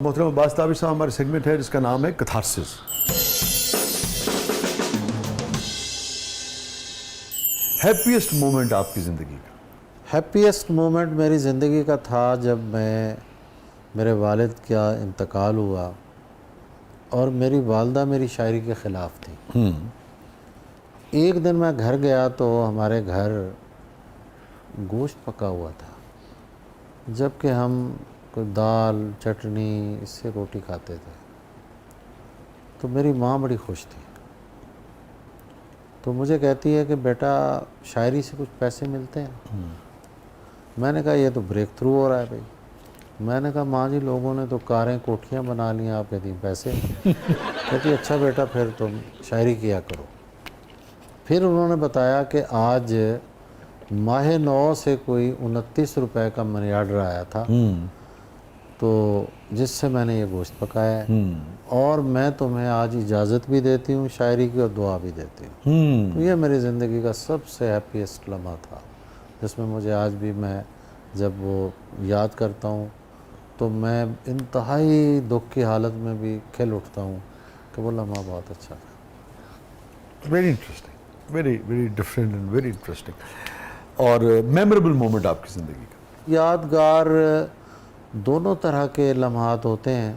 محترم عباس تابر صاحب، ہمارے سیگمنٹ ہے جس کا نام ہے کتھارسس۔ ہیپیسٹ مومنٹ آپ کی زندگی کا؟ ہیپیسٹ مومنٹ میری زندگی کا تھا جب میرے والد کا انتقال ہوا اور میری والدہ میری شاعری کے خلاف تھی۔ ایک دن میں گھر گیا تو ہمارے گھر گوشت پکا ہوا تھا، جبکہ ہم کوئی دال چٹنی اس سے روٹی کھاتے تھے۔ تو میری ماں بڑی خوش تھی، تو مجھے کہتی ہے کہ بیٹا شاعری سے کچھ پیسے ملتے ہیں؟ میں نے کہا یہ تو بریک تھرو ہو رہا ہے بھائی۔ میں نے کہا ماں جی لوگوں نے تو کاریں کوٹھیاں بنا لی ہیں، آپ کہتی ہیں پیسے؟ کہتی اچھا بیٹا پھر تم شاعری کیا کرو۔ پھر انہوں نے بتایا کہ آج ماہ 9 سے کوئی 29 روپے کا منی آرڈر آیا تھا، تو جس سے میں نے یہ گوشت پکایا ہے، اور میں تمہیں آج اجازت بھی دیتی ہوں شاعری کی اور دعا بھی دیتی ہوں۔ تو یہ میری زندگی کا سب سے ہیپیسٹ لمحہ تھا، جس میں مجھے آج بھی میں جب وہ یاد کرتا ہوں تو میں انتہائی دکھ کی حالت میں بھی کھل اٹھتا ہوں کہ وہ لمحہ بہت اچھا تھا۔ Very interesting, very different and very interesting. اور میموریبل مومنٹ آپ کی زندگی کا؟ یادگار دونوں طرح کے لمحات ہوتے ہیں،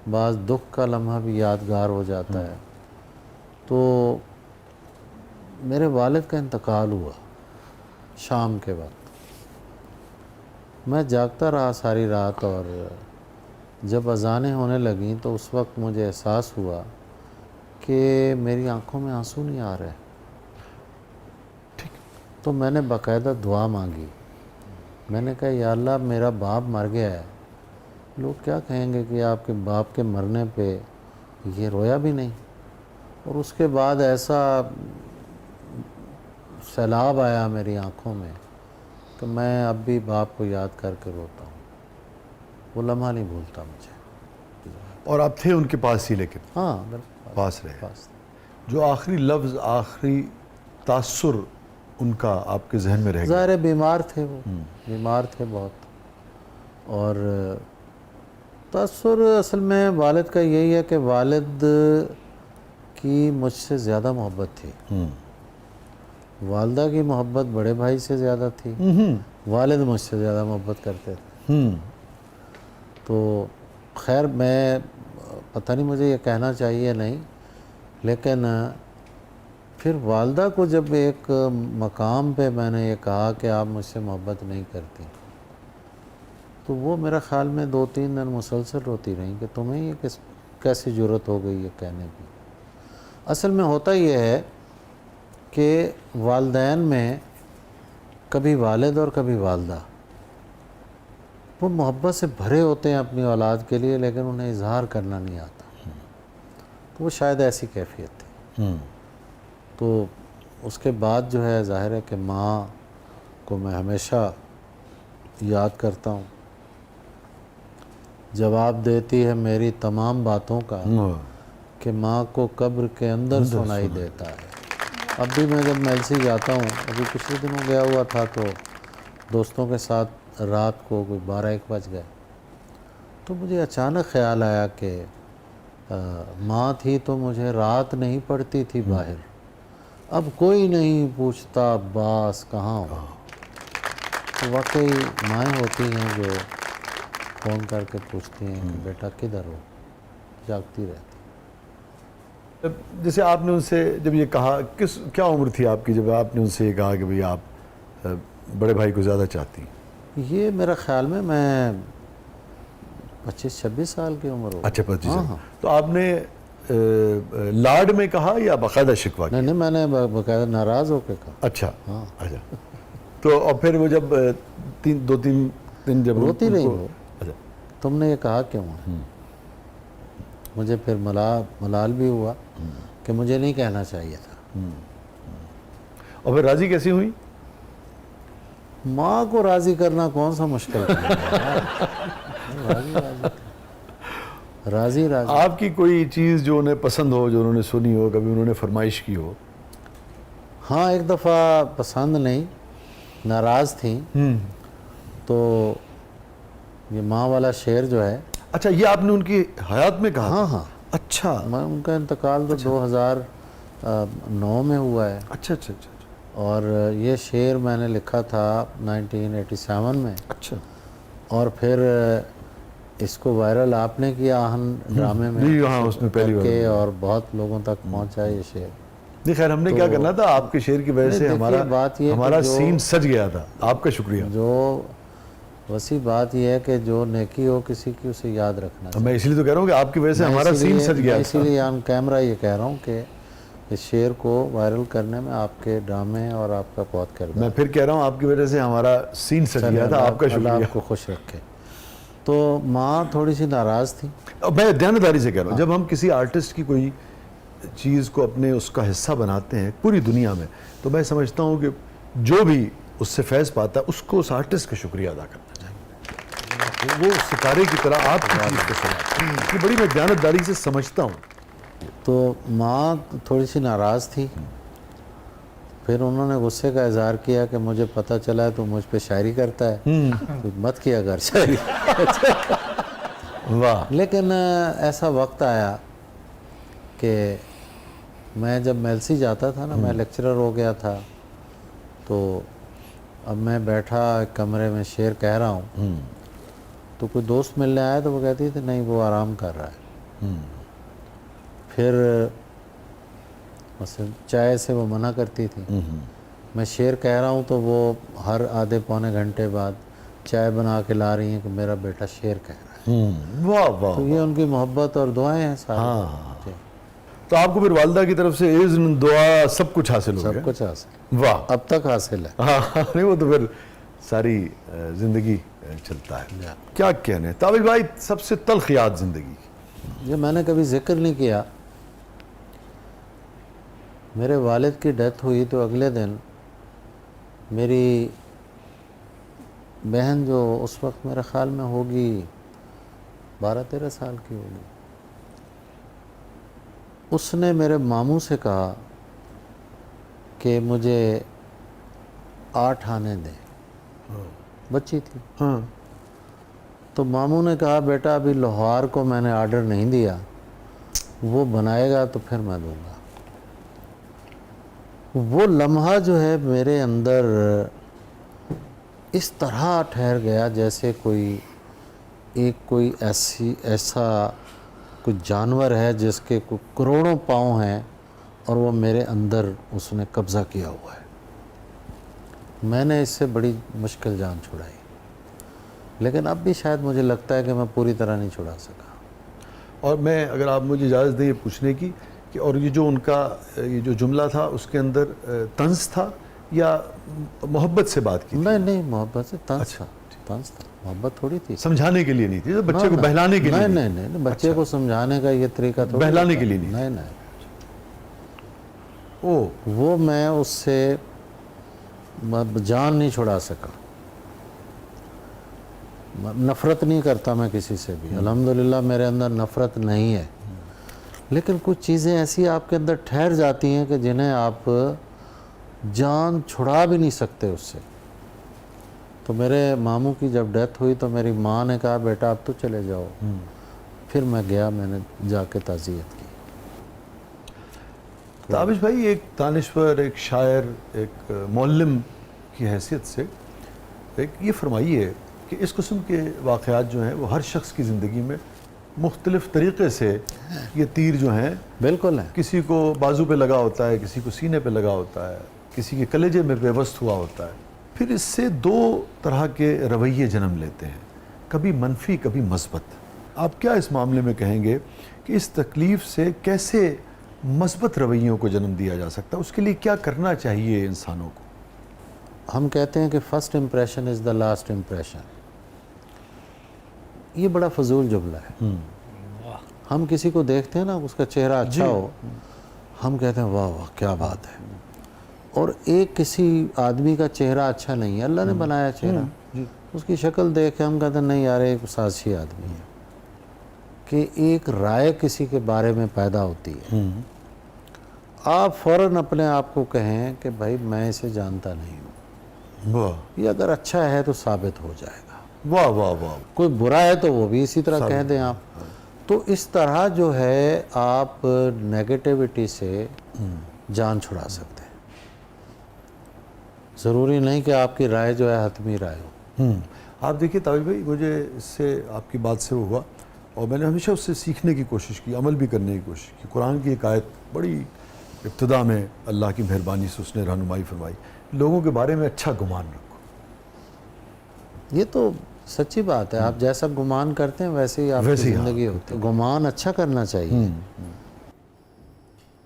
بعض دکھ کا لمحہ بھی یادگار ہو جاتا ہے۔ تو میرے والد کا انتقال ہوا شام کے وقت، میں جاگتا رہا ساری رات، اور جب اذانیں ہونے لگیں تو اس وقت مجھے احساس ہوا کہ میری آنکھوں میں آنسو نہیں آ رہے۔ تو میں نے باقاعدہ دعا مانگی، میں نے کہا یا اللہ میرا باپ مر گیا ہے، لوگ کیا کہیں گے کہ آپ کے باپ کے مرنے پہ یہ رویا بھی نہیں۔ اور اس کے بعد ایسا سیلاب آیا میری آنکھوں میں کہ میں اب بھی باپ کو یاد کر کے روتا ہوں، وہ لمحہ نہیں بھولتا مجھے۔ اور آپ تھے ان کے پاس ہی، لیکن ہاں بالکل پاس رہے؟ پاس۔ جو آخری لفظ، آخری تاثر ان کا آپ کے ذہن میں رہ گیا؟ ظاہر بیمار تھے، وہ بیمار تھے بہت، اور تاثر اصل میں والد کا یہی ہے کہ والد کی مجھ سے زیادہ محبت تھی۔ والدہ کی محبت بڑے بھائی سے زیادہ تھی، والد مجھ سے زیادہ محبت کرتے تھے۔ تو خیر میں پتہ نہیں مجھے یہ کہنا چاہیے نہیں، لیکن پھر والدہ کو جب ایک مقام پہ میں نے یہ کہا کہ آپ مجھ سے محبت نہیں کرتی، تو وہ میرا خیال میں 2-3 دن مسلسل روتی رہیں کہ تمہیں یہ کیسی جرت ہو گئی یہ کہنے کی۔ اصل میں ہوتا یہ ہے کہ والدین میں کبھی والد اور کبھی والدہ وہ محبت سے بھرے ہوتے ہیں اپنی اولاد کے لیے، لیکن انہیں اظہار کرنا نہیں آتا، تو وہ شاید ایسی کیفیت تھی۔ تو اس کے بعد جو ہے ظاہر ہے کہ ماں کو میں ہمیشہ یاد کرتا ہوں، جواب دیتی ہے میری تمام باتوں کا کہ ماں کو قبر کے اندر سنائی دیتا ہے۔ اب بھی میں جب میلسی جاتا ہوں، ابھی پچھلے دنوں گیا ہوا تھا تو دوستوں کے ساتھ رات کو کوئی 12-1 بج گئے، تو مجھے اچانک خیال آیا کہ ماں تھی تو مجھے رات نہیں پڑتی تھی باہر، اب کوئی نہیں پوچھتا عباس کہاں ہو۔ تو واقعی مائیں ہوتی ہیں جو فون کر کے پوچھتی ہیں کہ بیٹا کدھر ہو، جاگتی رہتی۔ جیسے آپ نے ان سے جب یہ کہا، کیا عمر تھی آپ کی جب آپ نے ان سے یہ کہا کہ بھئی آپ بڑے بھائی کو زیادہ چاہتی ہیں؟ یہ میرا خیال میں 25-26 سال کی عمر ہو۔ اچھا 25 سال۔ تو آپ نے لاڈ میں کہا یا باقاعدہ شکوہ کیا؟ نہیں میں نے باقاعدہ ناراض ہو کے کہا۔ اچھا اچھا۔ تو اور پھر وہ جب 2-3 دن جب روتی رہی وہ، اچھا تم نے یہ کہا کیوں ہے؟ مجھے پھر ملال بھی ہوا کہ مجھے نہیں کہنا چاہیے تھا۔ اور پھر راضی کیسی ہوئی؟ ماں کو راضی کرنا کون سا مشکل تھا؟ راضی۔ آپ کی کوئی چیز جو انہیں پسند ہو، جو انہوں نے سنی ہو، کبھی انہوں نے فرمائش کی ہو؟ ہاں ایک دفعہ پسند نہیں، ناراض تھیں، تو یہ ماں والا شعر جو ہے اچھا یہ آپ نے ان کی حیات میں کہا؟ ہاں ہاں، اچھا میں ان کا انتقال تو 2009 میں ہوا ہے، اچھا اچھا اچھا اور یہ شعر میں نے لکھا تھا 1987 میں، اچھا اور پھر اس کو وائرل آپ نے کیا آہن ڈرامے میں جی ہاں، اس میں پہلی کر بار کے، اور بہت لوگوں تک پہنچا یہ شعر۔ نہیں خیر ہم نے کیا کرنا تھا، آپ کے شعر کی وجہ سے نہیں، دیکھیے، بات یہ ہے کہ ہمارا جو- سین سج گیا تھا، آپ کا شکریہ۔ جو وسیع بات یہ ہے کہ جو نیکی ہو کسی کی اسے یاد رکھنا چاہیے۔ میں اس لیے تو کہہ رہا ہوں کہ آپ کی وجہ سے ہمارا سین سج گیا میں تھا۔ اسی لیے آن کیمرہ یہ کہہ رہا ہوں کہ اس شعر کو وائرل کرنے میں آپ کے ڈرامے اور آپ کا بہت کردار میں پھر کہہ رہا ہوں آپ کی وجہ سے ہمارا سین سج گیا تھا، آپ کا اللہ شکریہ۔ آپ کو خوش رکھے۔ تو ماں تھوڑی سی ناراض تھی۔ میں دیانتداری سے کہہ رہا ہوں، جب ہم کسی آرٹسٹ کی کوئی چیز کو اپنے اس کا حصہ بناتے ہیں پوری دنیا میں، تو میں سمجھتا ہوں کہ جو بھی اس سے فیض پاتا ہے اس کو اس آرٹسٹ کا شکریہ ادا کرنا چاہیے، وہ ستارے کی طرح آپ کی چیز کو سنا، یہ بڑی میں دیانتداری سے سمجھتا ہوں۔ تو ماں تھوڑی سی ناراض تھی، پھر انہوں نے غصے کا اظہار کیا کہ مجھے پتہ چلا ہے تو مجھ پہ شاعری کرتا ہے، تو مت کیا کر شاعری۔ واہ، لیکن ایسا وقت آیا کہ میں جب میلسی جاتا تھا نا، میں لیکچرر ہو گیا تھا، تو اب میں بیٹھا ایک کمرے میں شعر کہہ رہا ہوں، تو کوئی دوست ملنے آیا تو وہ کہتی تھی نہیں وہ آرام کر رہا ہے۔ پھر مثلا چائے سے وہ منع کرتی تھی، میں شعر کہہ رہا ہوں تو وہ ہر آدھے پونے گھنٹے بعد چائے بنا کے لا رہی ہیں کہ میرا بیٹا شعر کہہ رہا ہے۔ واہ واہ، تو یہ ان کی محبت اور دعائیں ہیں سارے۔ جی، تو آپ کو پھر والدہ کی طرف سے اذن، دعا، سب کچھ حاصل ہو سب گیا؟ کچھ حاصل، واہ، اب تک حاصل ہے۔ ہاں نہیں وہ تو پھر ساری زندگی چلتا ہے۔ کیا کہنے تابش بھائی، سب سے تلخ یاد زندگی کی؟ یہ میں نے کبھی ذکر نہیں کیا، میرے والد کی ڈیتھ ہوئی تو اگلے دن میری بہن جو اس وقت میرے خیال میں ہوگی 12-13 سال کی ہوگی، اس نے میرے ماموں سے کہا کہ مجھے 8 آنے دیں، بچی تھی۔ ہاں، تو ماموں نے کہا بیٹا ابھی لوہار کو میں نے آرڈر نہیں دیا، وہ بنائے گا تو پھر میں دوں گا۔ وہ لمحہ جو ہے میرے اندر اس طرح ٹھہر گیا جیسے کوئی ایسا کوئی جانور ہے جس کے کوئی کروڑوں پاؤں ہیں اور وہ میرے اندر اس نے قبضہ کیا ہوا ہے۔ میں نے اس سے بڑی مشکل جان چھڑائی، لیکن اب بھی شاید مجھے لگتا ہے کہ میں پوری طرح نہیں چھڑا سکا۔ اور میں اگر آپ مجھے اجازت دیں یہ پوچھنے کی کہ اور یہ جو ان کا یہ جو جملہ تھا اس کے اندر طنز تھا یا محبت سے بات کی تھی؟ نہیں، محبت سے طنز تھا، طنز تھا، محبت تھوڑی تھی۔ سمجھانے کے لیے نہیں تھی، بچے کو بہلانے کے لیے؟ نہیں، بچے کو سمجھانے کا یہ طریقہ تھوڑی بہلانے کے لیے نہیں؟ نہیں، او، وہ میں اس سے جان نہیں چھڑا سکا۔ نفرت نہیں کرتا میں کسی سے بھی، الحمدللہ میرے اندر نفرت نہیں ہے، لیکن کچھ چیزیں ایسی آپ کے اندر ٹھہر جاتی ہیں کہ جنہیں آپ جان چھڑا بھی نہیں سکتے اس سے۔ تو میرے ماموں کی جب ڈیتھ ہوئی تو میری ماں نے کہا بیٹا اب تو چلے جاؤ، پھر میں گیا، میں نے جا کے تعزیت کی۔ تابش بھائی ایک دانشور، ایک شاعر، ایک معلم کی حیثیت سے ایک یہ فرمائیے کہ اس قسم کے واقعات جو ہیں وہ ہر شخص کی زندگی میں مختلف طریقے سے یہ تیر جو ہیں بالکل ہے، کسی کو بازو پہ لگا ہوتا ہے، کسی کو سینے پہ لگا ہوتا ہے، کسی کے کلیجے میں پیوست ہوا ہوتا ہے، پھر اس سے دو طرح کے رویے جنم لیتے ہیں، کبھی منفی کبھی مثبت۔ آپ کیا اس معاملے میں کہیں گے کہ اس تکلیف سے کیسے مثبت رویوں کو جنم دیا جا سکتا ہے؟ اس کے لیے کیا کرنا چاہیے انسانوں کو؟ ہم کہتے ہیں کہ first impression is the last impression, یہ بڑا فضول جملہ ہے۔ ہم کسی کو دیکھتے ہیں نا، اس کا چہرہ اچھا ہو، ہم کہتے ہیں واہ واہ کیا بات ہے، اور ایک کسی آدمی کا چہرہ اچھا نہیں ہے، اللہ نے بنایا چہرہ، اس کی شکل دیکھ کے ہم کہتے ہیں نہیں یار ایک سازشی آدمی ہے، کہ ایک رائے کسی کے بارے میں پیدا ہوتی ہے، آپ فوراً اپنے آپ کو کہیں کہ بھائی میں اسے جانتا نہیں ہوں، واہ، یہ اگر اچھا ہے تو ثابت ہو جائے گا، واہ واہ واہ. کوئی برا ہے تو وہ بھی اسی طرح کہہ دیں آپ. تو اس طرح جو ہے آپ نیگیٹیوٹی سے جان چھڑا سکتے ہیں. ضروری نہیں کہ آپ کی رائے جو ہے حتمی رائے ہو. آپ دیکھیے طاوش بھائی، مجھے اس سے آپ کی بات سے ہوا اور میں نے ہمیشہ اس سے سیکھنے کی کوشش کی، عمل بھی کرنے کی کوشش کی. قرآن کی ایک آیت بڑی ابتدا میں اللہ کی مہربانی سے اس نے رہنمائی فرمائی، لوگوں کے بارے میں اچھا گمان رکھو. یہ تو سچی بات ہے. آپ جیسا گمان کرتے ہیں ویسے ہی آپ کی زندگی ہوتی ہے. گمان اچھا کرنا چاہیے.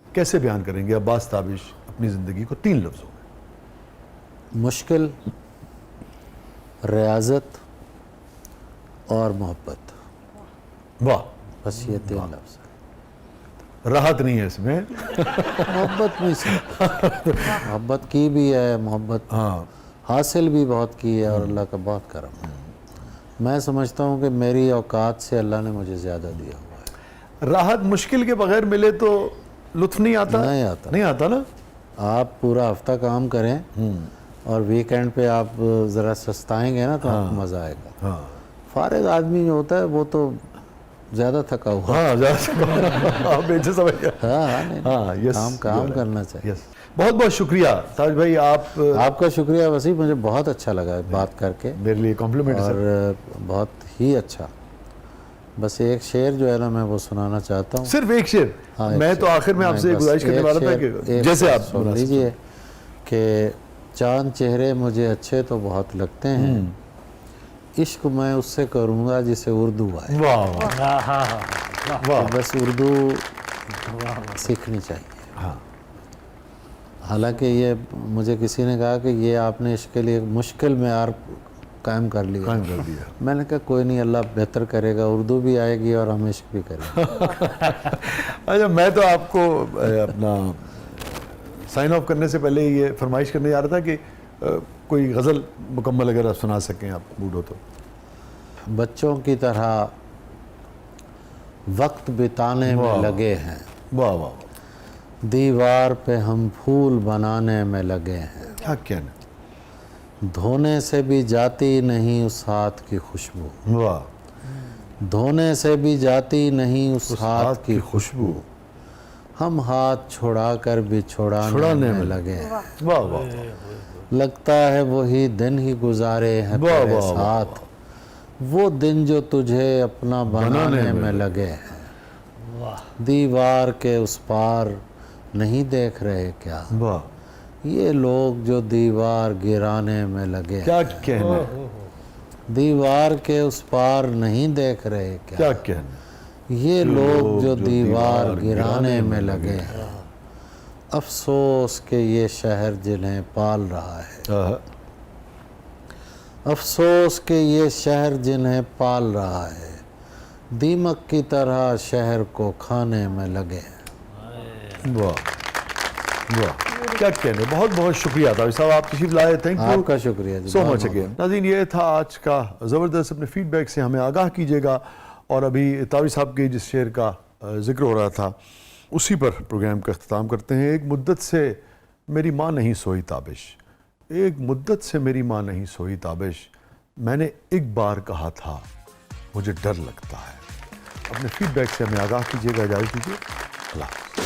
کیسے بیان کریں گے عباس تابش اپنی زندگی کو 3 لفظوں میں؟ مشکل، ریاضت اور محبت. واہ. بس یہ 3 لفظ. راحت نہیں ہے اس میں. محبت بھی محبت کی بھی ہے، محبت حاصل بھی بہت کی ہے، اور اللہ کا بہت کرم ہے. میں سمجھتا ہوں کہ میری اوقات سے اللہ نے مجھے زیادہ دیا ہوا ہے. راحت مشکل کے بغیر ملے تو لطف نہیں آتا. نہیں آتا نا. آپ پورا ہفتہ کام کریں اور ویکینڈ پہ آپ ذرا سستائیں گے نا تو آپ کو مزہ آئے گا. فارغ آدمی جو ہوتا ہے وہ تو زیادہ تھکا ہوا. کام کرنا چاہیے. بہت بہت شکریہ تاج بھائی. آپ کا شکریہ وسیع. مجھے بہت اچھا لگا بات کر کے. میرے لیے کمپلیمنٹ. اور بہت ہی اچھا. بس ایک شعر جو ہے نا میں وہ سنانا چاہتا ہوں. صرف ایک شعر. میں تو آخر میں آپ سے گزارش کرنے والا تھا کہ جیسے آپ سن لیجئے کہ چاند چہرے مجھے اچھے تو بہت لگتے ہیں، عشق میں اس سے کروں گا جسے اردو آئے. بس اردو سیکھنی چاہیے. حالانکہ یہ مجھے کسی نے کہا کہ یہ آپ نے عشق کے لیے مشکل معیار قائم کر لیا. میں نے کہا کوئی نہیں، اللہ بہتر کرے گا، اردو بھی آئے گی اور ہم عشق بھی کریں گے. اچھا، میں تو آپ کو اپنا سائن آف کرنے سے پہلے یہ فرمائش کرنے جا رہا تھا کہ کوئی غزل مکمل اگر آپ سنا سکیں، آپ موڈ ہو تو. بچوں کی طرح وقت بتانے میں لگے ہیں، واہ واہ. دیوار پہ ہم پھول بنانے میں لگے ہیں، کیا کہنا. دھونے سے بھی جاتی نہیں اس ہاتھ کی خوشبو. واہ. دھونے سے بھی جاتی نہیں اس ہاتھ کی خوشبو. ہم ہاتھ چھڑا کر بھی چھڑانے میں لگے ہیں. واہ واہ. لگتا ہے وہی دن ہی گزارے ہیں تیرے ساتھ، وہ دن جو تجھے اپنا بنانے میں لگے ہیں. دیوار کے اس پار نہیں دیکھ رہے کیا، واہ. یہ لوگ جو دیوار گرانے میں لگے ہیں. کیا کہنا. دیوار کے اس پار نہیں دیکھ رہے کیا کہنا. یہ لوگ جو دیوار گرانے میں لگے ہیں. افسوس کہ یہ شہر جنہیں پال رہا ہے، افسوس کہ یہ شہر جنہیں پال رہا ہے، دیمک کی طرح شہر کو کھانے میں لگے ہیں. واہ واہ. کیا کہنے. بہت بہت شکریہ تاوش صاحب، آپ تشریف لائے. Thank you. آپ کا شکریہ جی. سو مچ اگین. ناظرین، یہ تھا آج کا زبردست. اپنے فیڈ بیک سے ہمیں آگاہ کیجیے گا. اور ابھی تاوش صاحب کے جس شعر کا ذکر ہو رہا تھا اسی پر پروگرام کا اختتام کرتے ہیں. ایک مدت سے میری ماں نہیں سوئی تابش، ایک مدت سے میری ماں نہیں سوئی تابش، میں نے ایک بار کہا تھا مجھے ڈر لگتا ہے. اپنے فیڈ بیک سے ہمیں آگاہ کیجیے گا. اجازت دیجیے. اللہ حافظ.